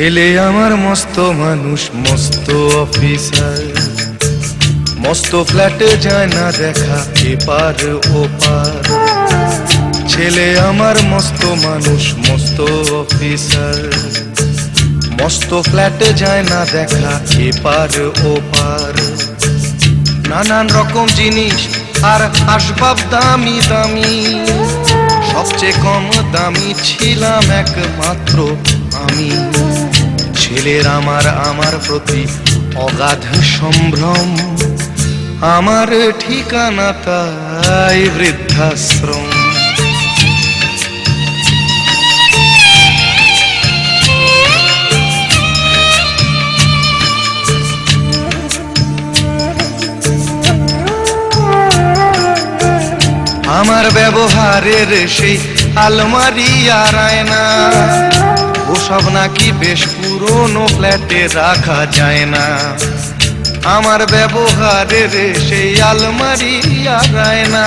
ছেলে আমার মস্ত মানুষ, মস্ত অফিসার, মস্ত ফ্ল্যাটে যায় না দেখা এপার ওপার। ছেলে আমার মস্ত মানুষ, মস্ত অফিসার, মস্ত ফ্ল্যাটে যায় না দেখা এপার ওপার। নানান রকম জিনিস আর আসবাব দামি দামি, সবচেয়ে কম দামি ছিলাম একমাত্র আমি। ছেলের আমার প্রতি অগাধ সম্ভ্রম, আমার ঠিকানা তাই বৃদ্ধাশ্রম। আমার ব্যবহারের সেই আলমারি আর আয়না, ওসব নাকি বেশ পুরনো ফ্ল্যাটে রাখা যায় না। আমার ব্যবহারের সেই আলমারি আর আয়না,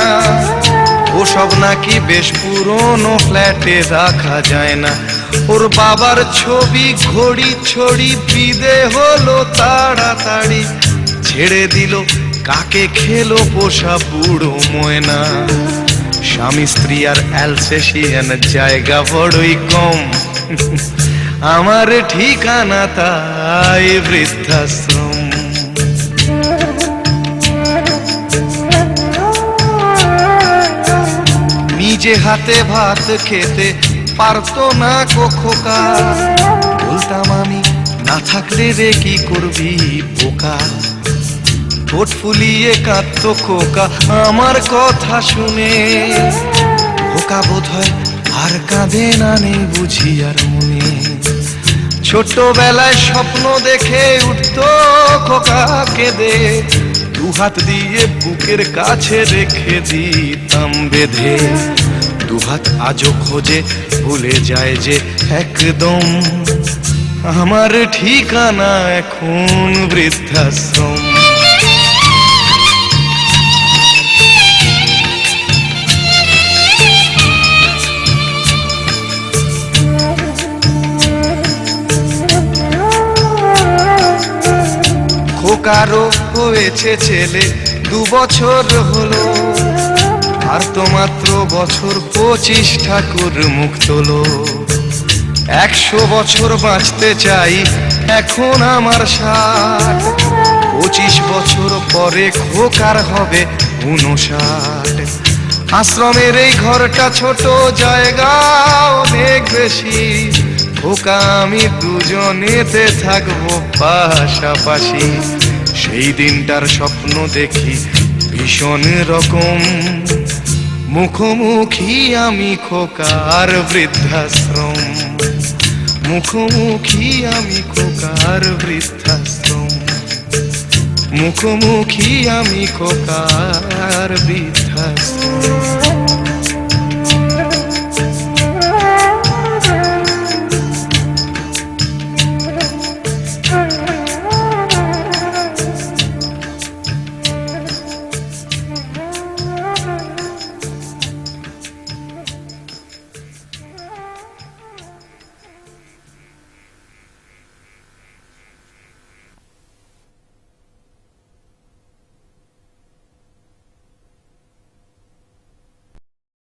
ওসব নাকি বেশ পুরনো ফ্ল্যাটে রাখা যায় না। ওর বাবার ছবি ঘড়ি ছড়ি বিদে হলো তাড়াতাড়ি, ছেড়ে দিল কাকে খেলো পোষা বুড়ো ময়না। স্বামী স্ত্রী আর অ্যালসেশিয়ান জায়গা বড়ই কম, আমার ঠিকানা তাই বৃদ্ধাশ্রম। নিজে হাতে ভাত খেতে পারতো না খোকা, বলতাম আমি না থাকলে রে কি করবি বোকা। ঠোঁট ফুলিয়ে কাঁদতো খোকা আমার কথা শুনে, খোকা বোধ হয় আর কাঁদে না, নেই বুঝি আর মনে। ছোটবেলায় স্বপ্ন দেখে উঠতো খোকা কেঁদে, দুহাত দিয়ে বুকের কাছে রেখে দিতাম বেঁধে। দুহাত আজও খোঁজে ভুলে যায় যে একদম, আমার ঠিকানা এখন বৃদ্ধাশ্রম। খোকারও হয়েছে ছেলে 2 বছর হলো, আর তো মাত্র বছর 25 ঠাকুর মুখ তোলো। 100 বছর বাঁচতে চাই এখন আমার 60, 25 বছর পরে খোকার হবে 59। আশ্রমের এই ঘরটা ছোট, জায়গা অনেক বেশি, খোকা আমি দুজনেতে থাকবো পাশাপাশি। সেই দিনটার স্বপ্ন দেখি ভীষণ রকম, মুখোমুখি আমি খোকার বৃদ্ধাশ্রম। মুখোমুখি আমি খোকার বৃদ্ধাশ্রম, মুখোমুখি আমি খোকার বৃদ্ধাশ্রম।